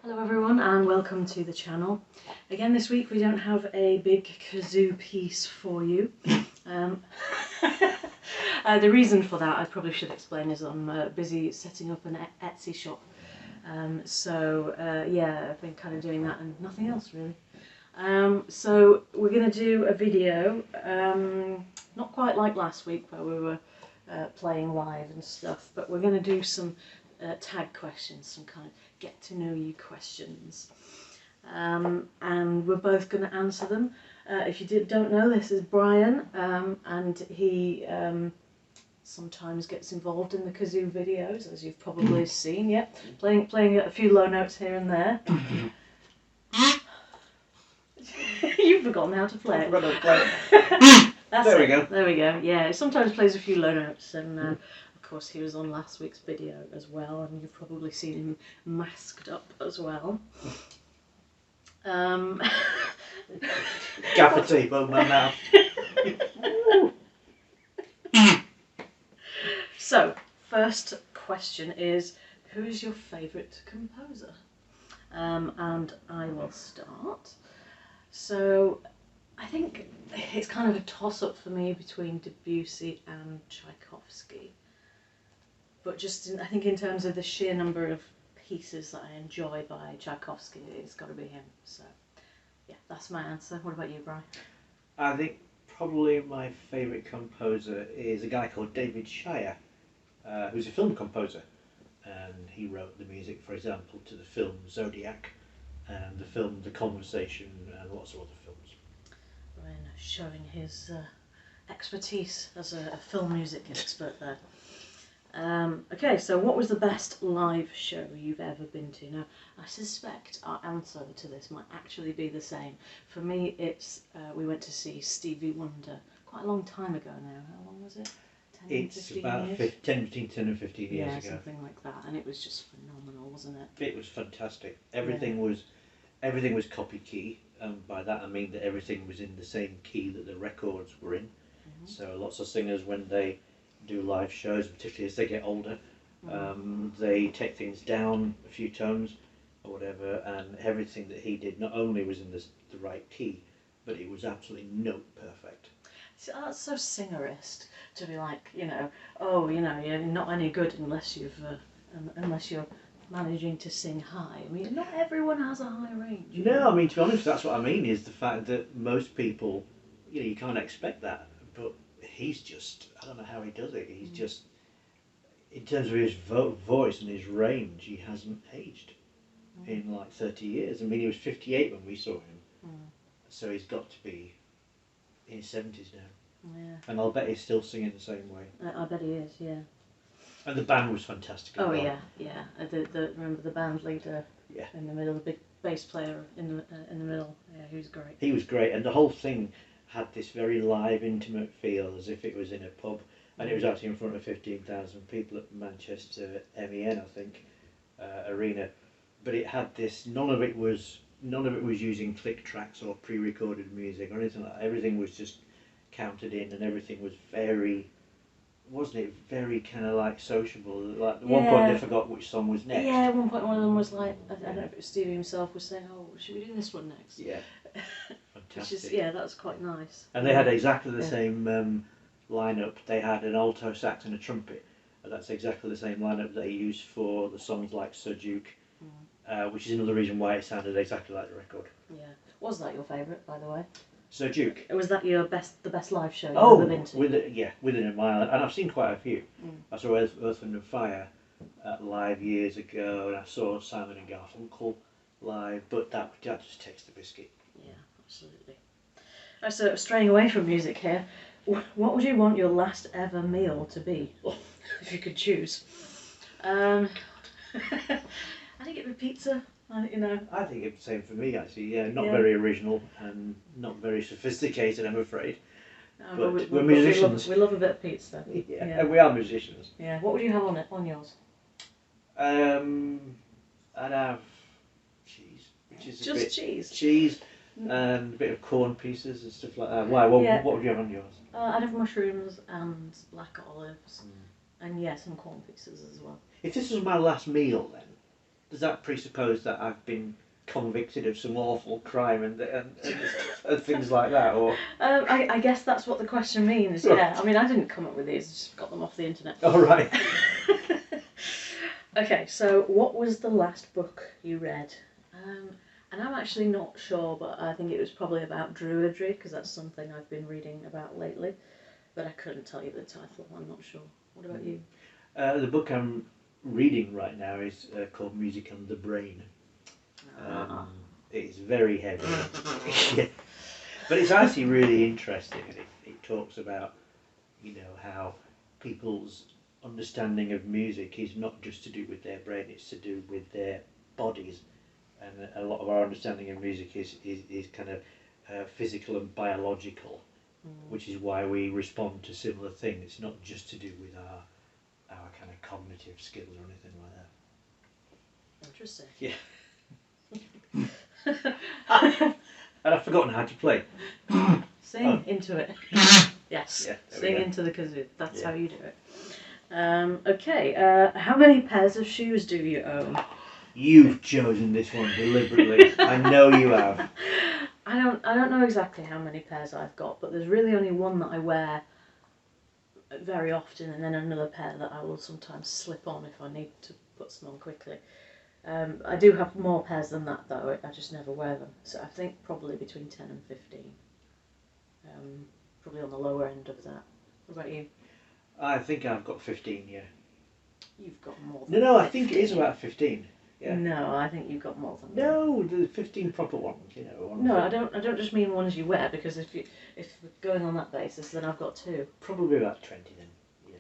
Hello everyone and welcome to the channel. Again this week we don't have a big kazoo piece for you. The reason for that I probably should explain is I'm busy setting up an Etsy shop. Yeah, I've been kind of doing that and nothing else really. So we're going to do a video, not quite like last week where we were playing live and stuff, but we're going to do some tag questions, some kind of get to know you questions, and we're both going to answer them. If you don't know, this is Brian, and he sometimes gets involved in the kazoo videos, as you've probably seen. Yep, playing a few low notes here and there. You've forgotten how to play it. There we go. There we go. Yeah, it sometimes plays a few low notes, and of course he was on last week's video as well, and you've probably seen him masked up as well. Gaffer tape over my mouth. So, first question is, who is your favourite composer? And I will start. So, I think it's kind of a toss-up for me between Debussy and Tchaikovsky. But I think in terms of the sheer number of pieces that I enjoy by Tchaikovsky, it's got to be him. So, yeah, that's my answer. What about you, Brian? I think probably my favourite composer is a guy called David Shire, who's a film composer. And he wrote the music, for example, to the film Zodiac and the film The Conversation and lots of other films. Brian showing his expertise as a film music expert there. Okay, so what was the best live show you've ever been to? Now, I suspect our answer to this might actually be the same. For me, it's we went to see Stevie Wonder quite a long time ago now. How long was it? 10, It's 15 about years? 10 and 15 years yeah, ago. Something like that, and it was just phenomenal, wasn't it? It was fantastic. Everything was copy key. By that I mean that everything was in the same key that the records were in. Mm-hmm. So lots of singers, when they do live shows, particularly as they get older, they take things down a few tones or whatever, and everything that he did not only was in the right key, but it was absolutely note perfect. See, that's so singerist to be like, oh, you're not any good unless you're managing to sing high. I mean, not everyone has a high range. No, I mean, to be honest, that's what I mean, is the fact that most people, you can't expect that, but he's just, I don't know how he does it, he's just, in terms of his voice and his range, he hasn't aged in like 30 years. I mean, he was 58 when we saw him, so he's got to be in his 70s now. Yeah. And I'll bet he's still singing the same way. I bet he is, yeah. And the band was fantastic as well. Yeah. Remember the band leader in the middle, the big bass player in the middle. Yeah, he was great. He was great, and the whole thing had this very live, intimate feel, as if it was in a pub, and it was actually in front of 15,000 people at Manchester MEN, I think, arena. But it had this. None of it was using click tracks or pre-recorded music or anything like that. Everything was just counted in, and everything was very. Wasn't it very kind of like sociable? Like at one point they forgot which song was next. Yeah, at one point one of them was like, I don't know if it was Stevie himself was saying, oh, should we do this one next? Yeah, fantastic. That was quite nice. And they had exactly the same lineup. They had an alto sax and a trumpet. And that's exactly the same lineup they used for the songs like Sir Duke, which is another reason why it sounded exactly like the record. Yeah. Was that your favourite, by the way? Sir Duke. Was that the best live show you've ever been to? Within a mile, and I've seen quite a few. I saw Earth, Wind and Fire live years ago, and I saw Simon and Garfunkel live, but that just takes the biscuit. Yeah, absolutely. So straying away from music here, what would you want your last ever meal to be, if you could choose? I think it'd be pizza. I think it's the same for me actually. Yeah, not very original and not very sophisticated, I'm afraid. No, but we're musicians. We love a bit of pizza. Yeah, and we are musicians. Yeah. What would you have on yours? I'd have cheese, which is just cheese. Cheese and a bit of corn pieces and stuff like that. Why? What would you have on yours? I'd have mushrooms and black olives, and some corn pieces as well. If this was my last meal, then does that presuppose that I've been convicted of some awful crime and things like that, or? I guess that's what the question means. Yeah. I mean, I didn't come up with these. I just got them off the internet. Oh right. Okay, so what was the last book you read? And I'm actually not sure, but I think it was probably about druidry, because that's something I've been reading about lately. But I couldn't tell you the title. I'm not sure. What about you? The book I'm reading right now is called Music and the Brain. It's very heavy. Yeah. But it's actually really interesting. It talks about, you know, how people's understanding of music is not just to do with their brain, it's to do with their bodies. And a lot of our understanding of music is kind of physical and biological, which is why we respond to similar things. It's not just to do with our kind of cognitive skills or anything like that. Interesting. Yeah. And I've forgotten how to play. Sing into it. Yes. Yeah, Sing into the kazoo. That's how you do it. Okay. How many pairs of shoes do you own? You've chosen this one deliberately. I know you have. I don't know exactly how many pairs I've got, but there's really only one that I wear very often, and then another pair that I will sometimes slip on if I need to put some on quickly. I do have more pairs than that though, I just never wear them. So I think probably between 10 and 15. Probably on the lower end of that. What about you? I think I've got 15, yeah. You've got more than No, 15. I think it is about 15. Yeah. No, I think you've got more than that. No, the 15 proper ones, you know. No, I don't just mean ones you wear, because if we're going on that basis, then I've got 2. Probably about 20 then, yeah.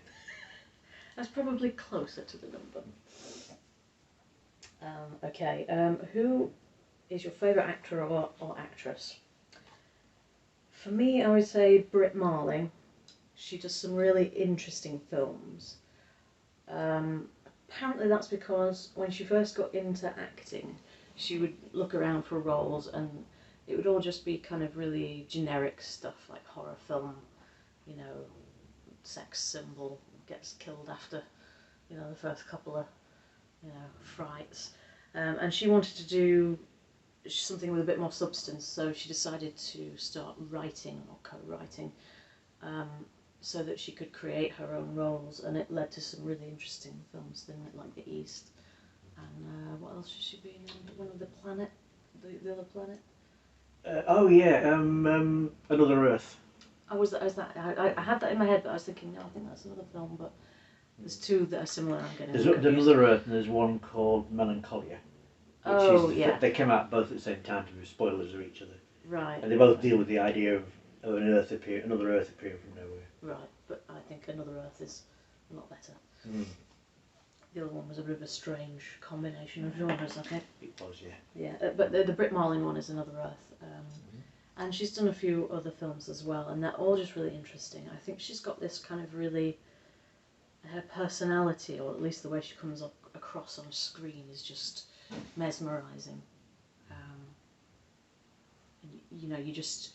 That's probably closer to the number. Okay, who is your favourite actor or actress? For me, I would say Brit Marling. She does some really interesting films. Apparently that's because when she first got into acting, she would look around for roles and it would all just be kind of really generic stuff, like horror film, you know, sex symbol gets killed after, you know, the first couple of, you know, frights. And she wanted to do something with a bit more substance, so she decided to start writing or co-writing, so that she could create her own roles, and it led to some really interesting films, didn't it? Like The East, and what else has she been in? One of the planet, the other planet. Oh yeah, Another Earth. I had that in my head, but I was thinking, no, I think that's another film. But there's 2 that are similar. I'm getting There's confused. Another Earth, and there's one called Melancholia. Yeah. They came out both at the same time to be spoilers of each other. Right. And they both deal with the idea of another Earth appearing from nowhere. Right, but I think Another Earth is a lot better. Mm. The other one was a bit of a strange combination of genres, I think. It was, yeah. Yeah, but the Brit Marling one is Another Earth. And she's done a few other films as well, and they're all just really interesting. I think she's got this kind of really... Her personality, or at least the way she comes across on screen, is just mesmerising. You know, you just...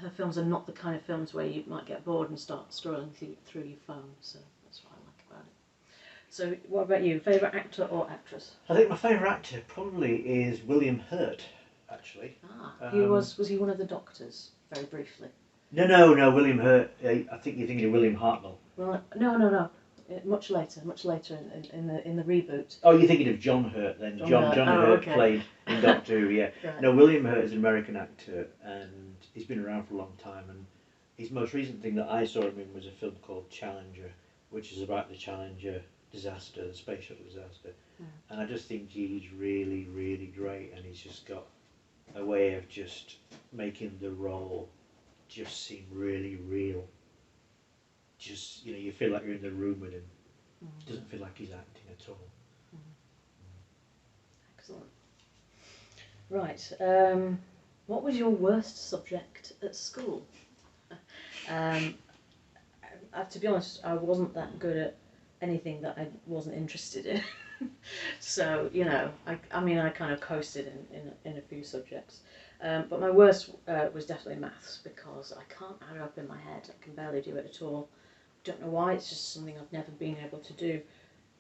her films are not the kind of films where you might get bored and start scrolling through your phone, so that's what I like about it. So what about you? Favourite actor or actress? I think my favourite actor probably is William Hurt, actually. Was he one of the doctors, very briefly? No, William Hurt, I think you're thinking of William Hartnell. Well, no. Much later in the reboot. Oh, you're thinking of John Hurt then. John Hurt played in Doctor Who, yeah. Right. No, William Hurt is an American actor and he's been around for a long time, and his most recent thing that I saw him in was a film called Challenger, which is about the Challenger disaster, the space shuttle disaster. And I just think he's really, really great, and he's just got a way of just making the role just seem really real. Just, you know, you feel like you're in the room with him. Doesn't feel like he's acting at all. Excellent. Right. What was your worst subject at school? To be honest, I wasn't that good at anything that I wasn't interested in. So, you know, I mean, I kind of coasted in a few subjects. But my worst was definitely maths, because I can't add it up in my head. I can barely do it at all. Don't know why, it's just something I've never been able to do.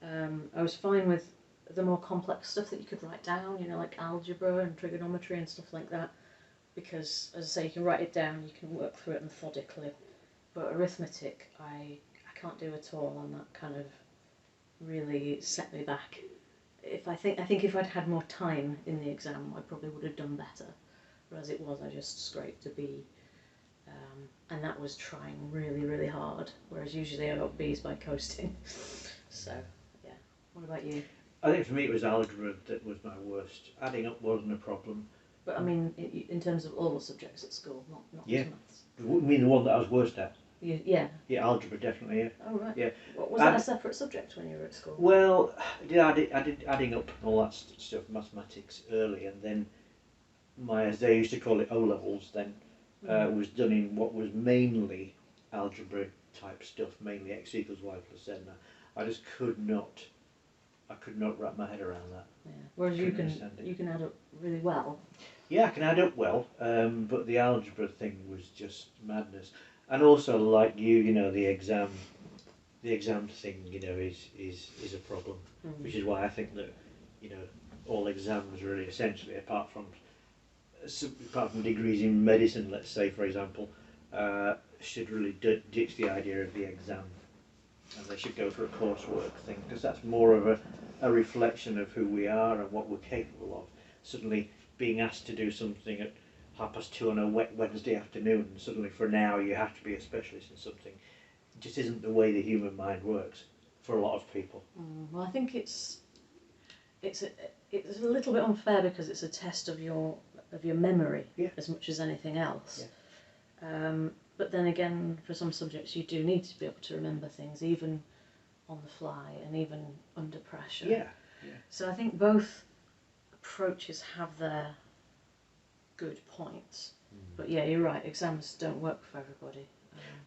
I was fine with the more complex stuff that you could write down, you know, like algebra and trigonometry and stuff like that, because, as I say, you can write it down, you can work through it methodically, but arithmetic, I can't do at all, and that kind of really set me back. I think if I'd had more time in the exam, I probably would have done better, but as it was, I just scraped a B, and that was trying really, really hard, whereas usually I got B's by coasting. So, yeah. What about you? I think for me it was algebra that was my worst. Adding up wasn't a problem. But I mean, in terms of all the subjects at school, not Yeah. just maths. You mean the one that I was worst at? Yeah. Yeah, algebra definitely. Yeah. Oh right. Yeah. Was that a separate subject when you were at school? Well, I did adding up and all that stuff, mathematics early, and then as they used to call it, O levels then was done in what was mainly algebra type stuff, mainly x equals y plus z. I just could not wrap my head around that. Yeah. Whereas you can add up really well. Yeah, I can add up well, but the algebra thing was just madness. And also, like you know, the exam thing, you know, is a problem, which is why I think that, you know, all exams really essentially, apart from degrees in medicine, let's say, for example, should really ditch the idea of the exam, and they should go for a coursework thing, because that's more of a reflection of who we are and what we're capable of. Suddenly being asked to do something at 2:30 on a wet Wednesday afternoon, and suddenly for an hour you have to be a specialist in something, it just isn't the way the human mind works for a lot of people. Well, I think it's a little bit unfair because it's a test of your memory as much as anything else. Yeah. But then again, for some subjects you do need to be able to remember things even on the fly and even under pressure. Yeah. So I think both approaches have their good points. But yeah, you're right, exams don't work for everybody.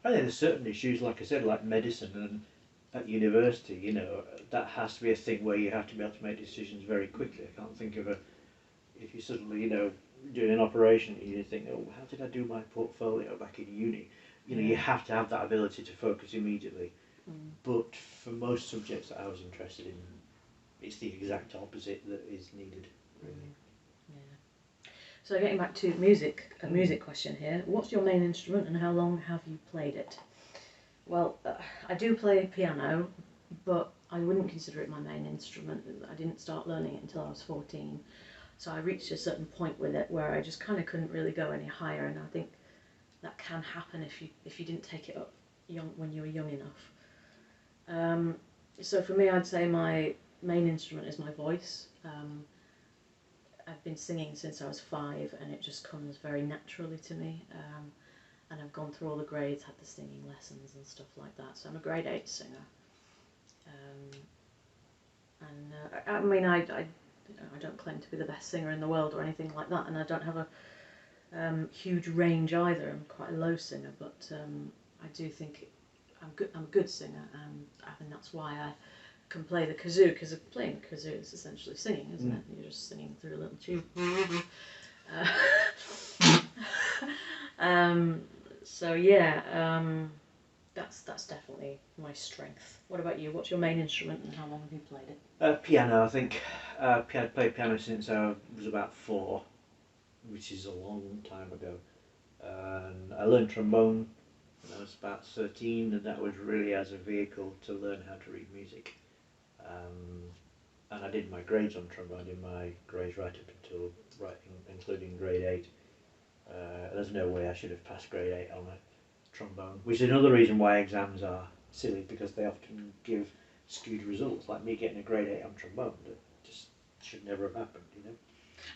I think there's certain issues, like I said, like medicine and at university, you know, that has to be a thing where you have to be able to make decisions very quickly. I can't think of if you suddenly, you know, doing an operation, you think, oh, how did I do my portfolio back in uni? You know, you have to have that ability to focus immediately. But for most subjects that I was interested in, it's the exact opposite that is needed, really. Yeah. So getting back to music, a music question here. What's your main instrument and how long have you played it? Well, I do play piano, but I wouldn't consider it my main instrument. I didn't start learning it until I was 14. So I reached a certain point with it where I just kind of couldn't really go any higher, and I think that can happen if you didn't take it up when you were young enough. So for me, I'd say my main instrument is my voice. I've been singing since I was 5, and it just comes very naturally to me. And I've gone through all the grades, had the singing lessons and stuff like that. So I'm a grade 8 singer. I mean, I don't claim to be the best singer in the world or anything like that, and I don't have a huge range either. I'm quite a low singer, but I do think I'm a good singer, and I think that's why I can play the kazoo, because playing the kazoo is essentially singing, isn't it? You're just singing through a little tube. So yeah, that's definitely my strength. What about you? What's your main instrument and how long have you played it? Piano, I think. Played piano since I was about 4, which is a long time ago. And I learned trombone when I was about 13, and that was really as a vehicle to learn how to read music. And I did my grades on trombone. I did my grades right up until including grade 8. There's no way I should have passed grade 8 on a trombone, which is another reason why exams are silly, because they often give skewed results, like me getting a grade 8 on trombone. That just should never have happened, you know.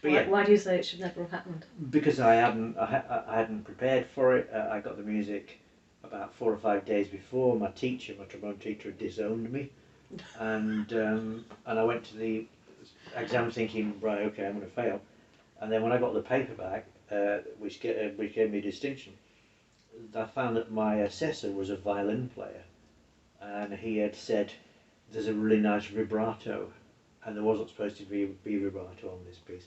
But why do you say it should never have happened? Because I hadn't prepared for it. I got the music about 4 or 5 days before. My trombone teacher, had disowned me, and I went to the exam thinking, right, okay, I'm going to fail. And then when I got the paper back, which gave me distinction, I found that my assessor was a violin player, and he had said there's a really nice vibrato, and there wasn't supposed to be vibrato on this piece.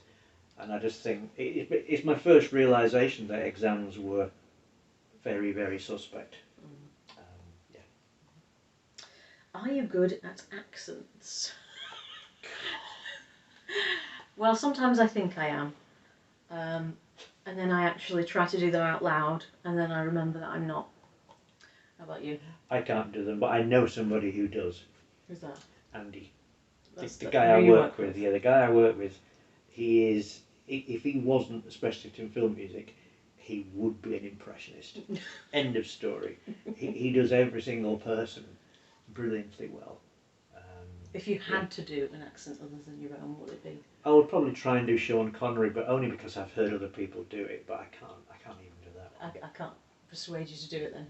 And I just think it's my first realisation that exams were very, very suspect. Are you good at accents? Well, sometimes I think I am. And then I actually try to do them out loud, and then I remember that I'm not. How about you? I can't do them, but I know somebody who does. Who's that? Andy. That's The guy I who you work with. Yeah, the guy I work with, he is, if he wasn't a specialist in film music, he would be an impressionist. End of story. He does every single person brilliantly well. If you had to do an accent other than your own, what would it be? I would probably try and do Sean Connery, but only because I've heard other people do it, but I can't even do that. I can't persuade you to do it then.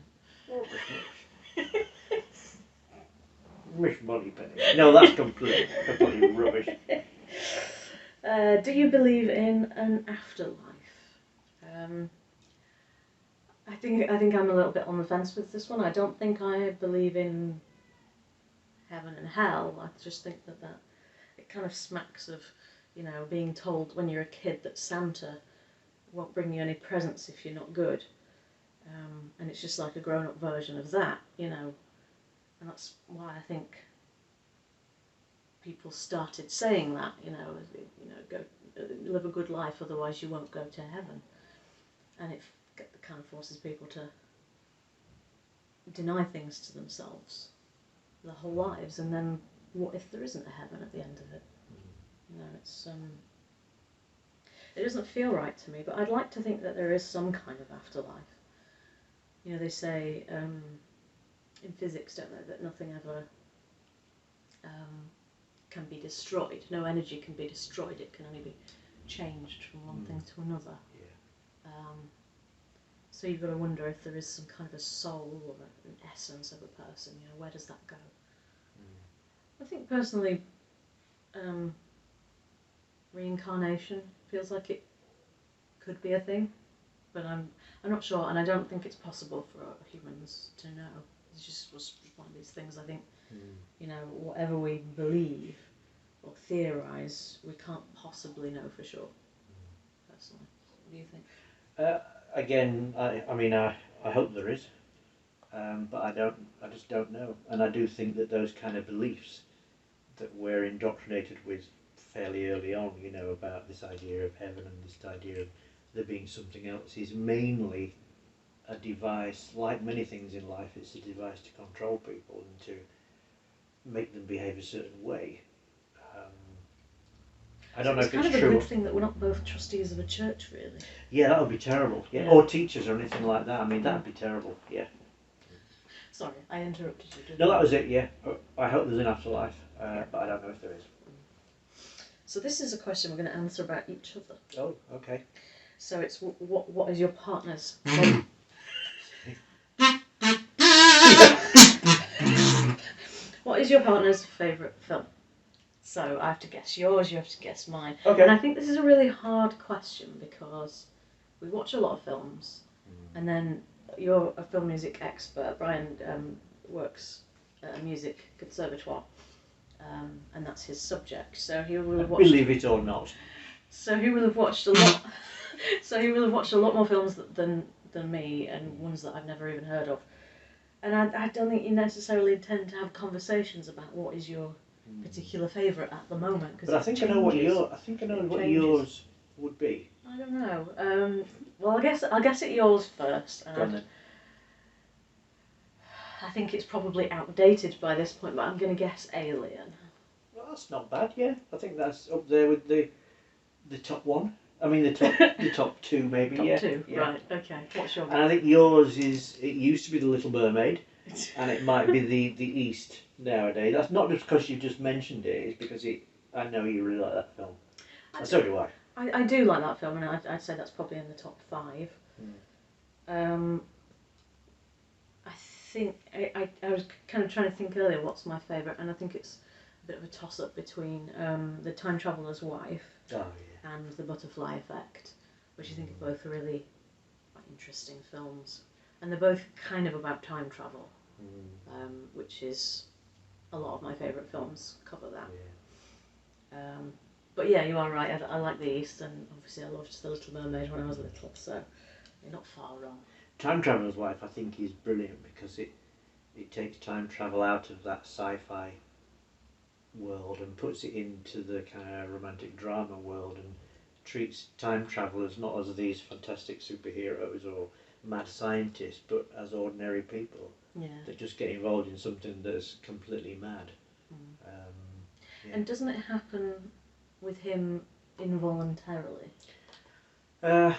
Miss Moneypenny. No, that's completely rubbish. Do you believe in an afterlife? I think I'm a little bit on the fence with this one. I don't think I believe in heaven and hell. I just think that it kind of smacks of, you know, being told when you're a kid that Santa won't bring you any presents if you're not good. And it's just like a grown-up version of that, you know. And that's why I think people started saying that, you know, go live a good life, otherwise you won't go to heaven. And it kind of forces people to deny things to themselves their whole lives, and then what if there isn't a heaven at the end of it? You know, it doesn't feel right to me, but I'd like to think that there is some kind of afterlife. You know, they say in physics, don't they, that nothing ever can be destroyed. No energy can be destroyed. It can only be changed from one thing to another. Yeah. So you've got to wonder if there is some kind of a soul or an essence of a person. You know, where does that go? I think personally, reincarnation feels like it could be a thing, but I'm not sure, and I don't think it's possible for humans to know. It's just one of these things. I think, you know, whatever we believe or theorise, we can't possibly know for sure. Personally, what do you think? Again, I mean, I hope there is, but I just don't know, and I do think that those kind of beliefs that we're indoctrinated with fairly early on, you know, about this idea of heaven and this idea of there being something else, is mainly a device. Like many things in life, it's a device to control people and to make them behave a certain way. I don't know if it's true. It's kind of a good thing that we're not both trustees of a church, really. Yeah, that would be terrible. Yeah, or teachers or anything like that. I mean, that would be terrible. Yeah. Sorry, I interrupted you. No, that was it. Yeah, I hope there's an afterlife, but I don't know if there is. So this is a question we're going to answer about each other. Oh, okay. So it's what is your partner's what is your partner's favourite film? So I have to guess yours, you have to guess mine. Okay. And I think this is a really hard question because we watch a lot of films, and then you're a film music expert. Brian works at a music conservatoire, and that's his subject. So he will have watched. Believe it or not. So he will have watched a lot. So he will have watched a lot more films than me, and ones that I've never even heard of. And I don't think you necessarily intend to have conversations about what is your particular favourite at the moment. But I think I know what yours would be. I don't know. Well, I'll guess at yours first. Go on then. I think it's probably outdated by this point, but I'm going to guess Alien. Well, that's not bad. Yeah, I think that's up there with the top one. I mean the top two maybe. Top two, yeah. Right? Okay. What's your? And I think yours is. It used to be The Little Mermaid, and it might be the East nowadays. That's not just because you just mentioned it. It's because I know you really like that film. And so do I. I do like that film, and I'd say that's probably in the top 5. I think I was kind of trying to think earlier what's my favourite, and I think it's a bit of a toss-up between The Time Traveller's Wife and The Butterfly Effect, which I think are both really quite interesting films. And they're both kind of about time travel, which is a lot of my favourite films cover that. Yeah. But yeah, you are right, I like the East, and obviously I loved The Little Mermaid when I was little, so you're not far wrong. Time Traveller's Wife, I think, is brilliant because it takes time travel out of that sci-fi world and puts it into the kind of romantic drama world and treats time travelers not as these fantastic superheroes or mad scientists, but as ordinary people that just get involved in something that's completely mad. And doesn't it happen with him involuntarily? I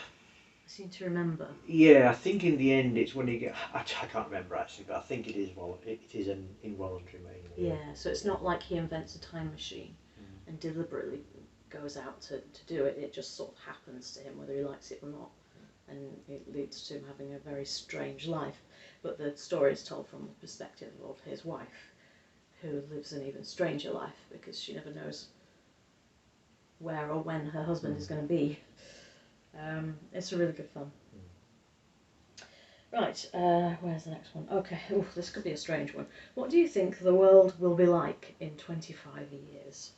seem to remember. Yeah, I think in the end it's when you get. I can't remember actually, but I think it is an involuntary mainly. Yeah, so it's not like he invents a time machine and deliberately goes out to do it. It just sort of happens to him, whether he likes it or not, and it leads to him having a very strange life. But the story is told from the perspective of his wife, who lives an even stranger life because she never knows where or when her husband is going to be. It's a really good fun. Right, where's the next one? Okay, ooh, this could be a strange one. What do you think the world will be like in 25 years?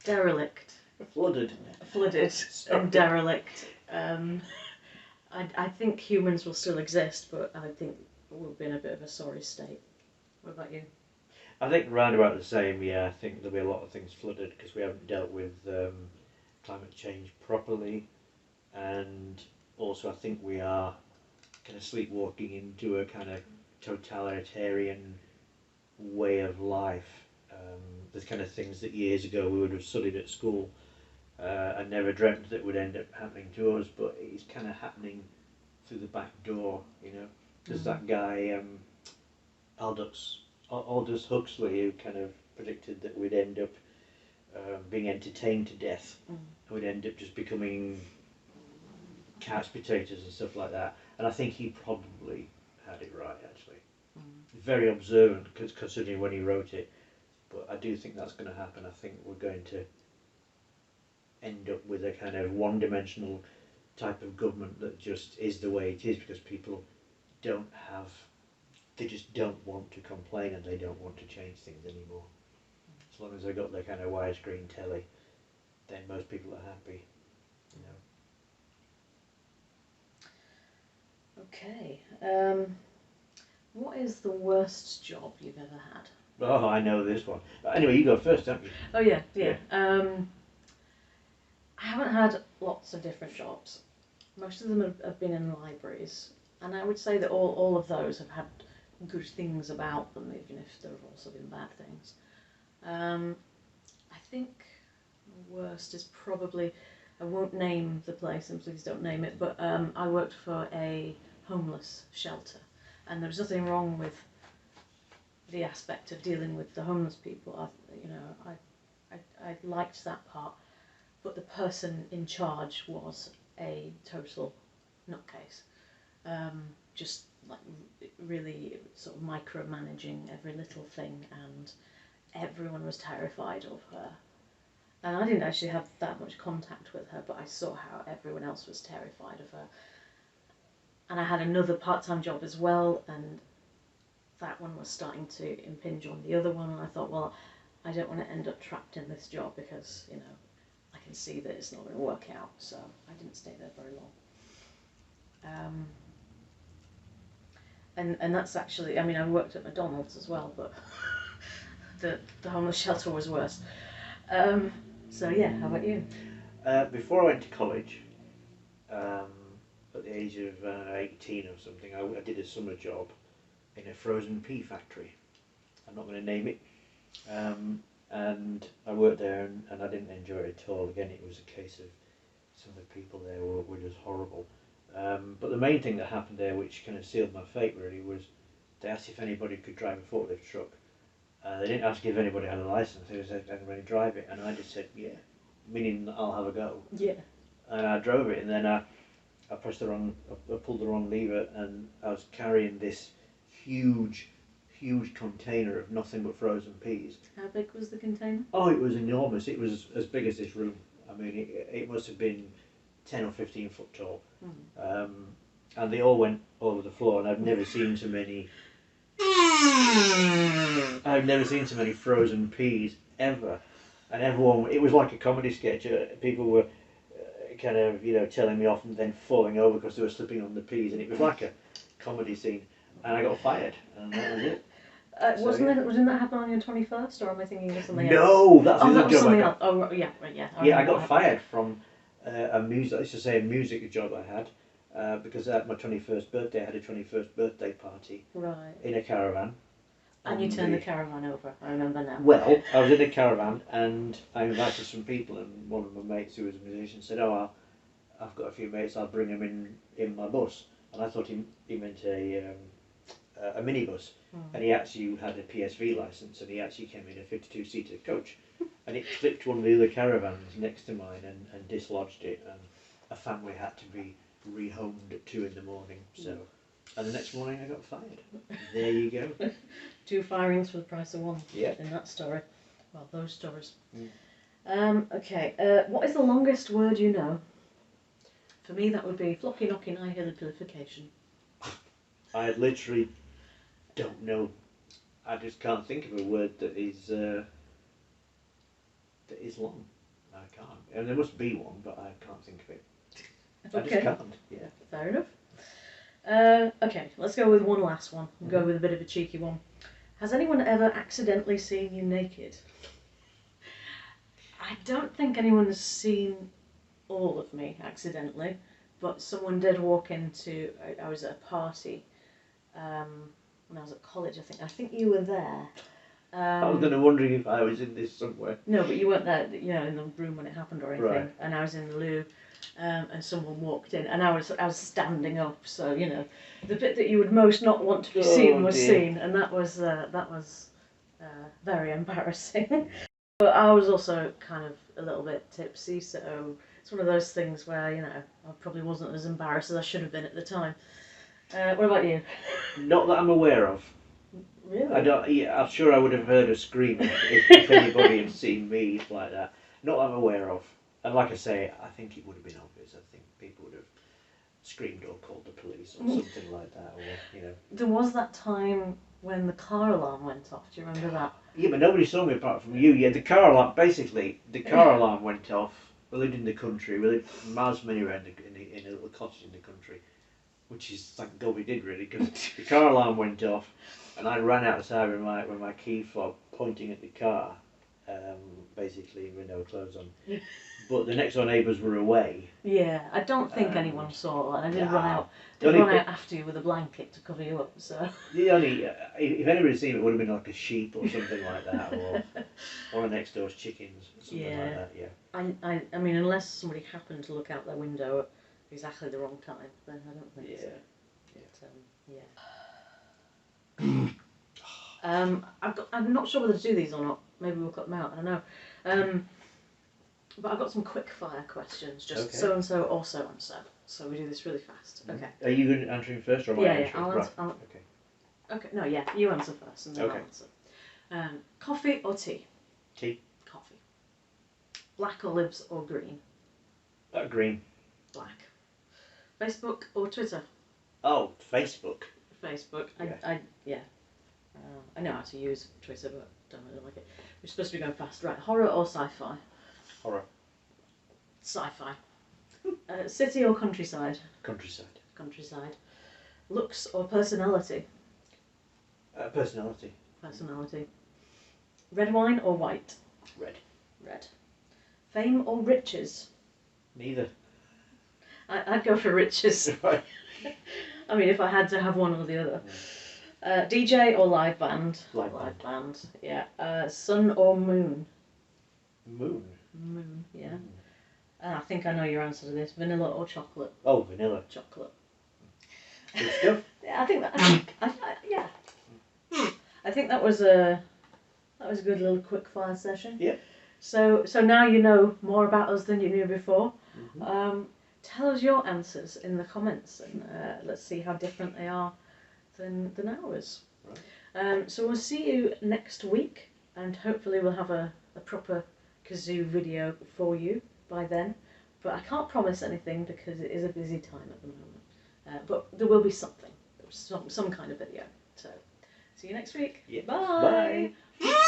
Derelict. Flooded. Flooded and derelict. I think humans will still exist, but I think we'll be in a bit of a sorry state. What about you? I think round about the same, yeah. I think there'll be a lot of things flooded because we haven't dealt with climate change properly, and also I think we are kind of sleepwalking into a kind of totalitarian way of life. The kind of things that years ago we would have studied at school. I never dreamt that would end up happening to us, but it's kind of happening through the back door, you know. There's that guy, Aldous Huxley, who kind of predicted that we'd end up being entertained to death. We'd end up just becoming couch potatoes and stuff like that. And I think he probably had it right, actually. Very observant, considering when he wrote it. But I do think that's going to happen. I think we're going to end up with a kind of one-dimensional type of government that just is the way it is because people they just don't want to complain and they don't want to change things anymore. As long as they've got their kind of widescreen telly, then most people are happy, you know. Okay. What is the worst job you've ever had? Oh, I know this one. Anyway, you go first, don't you? Oh yeah. I haven't had lots of different jobs. Most of them have been in libraries, and I would say that all of those have had good things about them, even if there have also been bad things. I think the worst is probably, I won't name the place, and please don't name it, but I worked for a homeless shelter, and there was nothing wrong with the aspect of dealing with the homeless people. I liked that part, but the person in charge was a total nutcase. Just like really sort of micromanaging every little thing, and everyone was terrified of her. And I didn't actually have that much contact with her, but I saw how everyone else was terrified of her. And I had another part-time job as well, and that one was starting to impinge on the other one, and I thought, well, I don't want to end up trapped in this job because, you know, I can see that it's not going to work out, so I didn't stay there very long. And that's actually, I mean, I worked at McDonald's as well, but the homeless shelter was worse. So yeah, how about you? Before I went to college, at the age of 18 or something, I did a summer job in a frozen pea factory. I'm not going to name it. And I worked there and I didn't enjoy it at all. Again, it was a case of some of the people there were just horrible. But the main thing that happened there, which kind of sealed my fate really, was they asked if anybody could drive a forklift truck. They didn't ask if anybody had a license, they said anybody drive it, and I just said yeah, meaning I'll have a go. Yeah. And I drove it, and then I pulled the wrong lever, and I was carrying this huge container of nothing but frozen peas. How big was the container? Oh, it was enormous. It was as big as this room. I mean, it must have been 10 or 15 foot tall. And they all went over the floor, and I've never seen so many frozen peas ever. And everyone, it was like a comedy sketch. People were kind of, you know, telling me off and then falling over because they were slipping on the peas, and it was like a comedy scene. And I got fired, and that was it. Didn't that happen on your 21st, or am I thinking of something else? No, that's Oh, the that other was job something I else. got. Oh, yeah, right, yeah. I got fired from a music job I had because at my 21st birthday, I had a 21st birthday party in a caravan. And you turned the caravan over, I remember now. Well, I was in a caravan and I invited some people, and one of my mates who was a musician said, "Oh, I've got a few mates, I'll bring them in my bus." And I thought he meant a minibus. And he actually had a PSV licence, and he actually came in a 52-seater coach. And it clipped one of the other caravans next to mine and dislodged it, and a family had to be rehomed at 2 in the morning. So, and the next morning I got fired. There you go. 2 firings for the price of 1. Yeah. In that story. Well, those stories. Okay. What is the longest word you know? For me, that would be flocky knocking I hear the pilification. I literally don't know. I just can't think of a word that is long. I can't. And there must be one, but I can't think of it. I just can't. Yeah. Fair enough. Okay, let's go with one last one. We'll go with a bit of a cheeky one. Has anyone ever accidentally seen you naked? I don't think anyone has seen all of me accidentally, but someone did walk into. I was at a party when I was at college. I think you were there. I was going to wondering if I was in this somewhere. No, but you weren't there, in the room when it happened or anything. Right. And I was in the loo, and someone walked in, and I was standing up. So the bit that you would most not want to be seen was seen, and that was very embarrassing. But I was also kind of a little bit tipsy, so it's one of those things where I probably wasn't as embarrassed as I should have been at the time. What about you? Not that I'm aware of. Really? I don't. Yeah, I'm sure I would have heard a scream if anybody had seen me like that. Not that I'm aware of. And like I say, I think it would have been obvious. I think people would have screamed or called the police or something like that, or There was that time when the car alarm went off. Do you remember that? Yeah, but nobody saw me apart from you. Yeah, the car alarm. Basically, the car alarm went off. We lived in the country. We lived miles from anywhere in a little cottage in the country, which is thank God we did really, because the car alarm went off. And I ran outside with my key fob pointing at the car, basically with no clothes on. But the next door neighbours were away. Yeah, I don't think anyone saw that. I did run out after you with a blanket to cover you up. So the only if anybody had seen it, it would have been like a sheep or something like that, or one of next door's chickens, or something like that. Yeah. I mean, unless somebody happened to look out their window at exactly the wrong time, then I don't think so. Yeah. I'm not sure whether to do these or not. Maybe we'll cut them out. I don't know. But I've got some quick fire questions. Just so and so or so and so. So we do this really fast. Okay. Are you answering first or am I answering? Okay. Okay. No, yeah. You answer first and then I'll answer. Coffee or tea? Tea. Coffee. Black olives or green? Green. Black. Facebook or Twitter? Oh, Facebook. Facebook. Yeah. I know how to use Twitter, but don't really like it. We're supposed to be going fast. Right, horror or sci-fi? Horror. Sci-fi. City or countryside? Countryside. Countryside. Looks or personality? Personality. Personality. Red wine or white? Red. Red. Fame or riches? Neither. I'd go for riches. Right. I mean, if I had to have one or the other. DJ or live band? Live band. Yeah. Sun or moon? Moon. Moon. Yeah. I think I know your answer to this. Vanilla or chocolate? Oh, vanilla. Chocolate. Good stuff. Yeah, I think that. Yeah. I think that was a good little quick fire session. Yeah. So now you know more about us than you knew before. Tell us your answers in the comments, and let's see how different they are than ours. Right. So we'll see you next week, and hopefully we'll have a proper kazoo video for you by then. But I can't promise anything because it is a busy time at the moment. But there will be something, some kind of video. So see you next week. Yeah. Bye. Bye.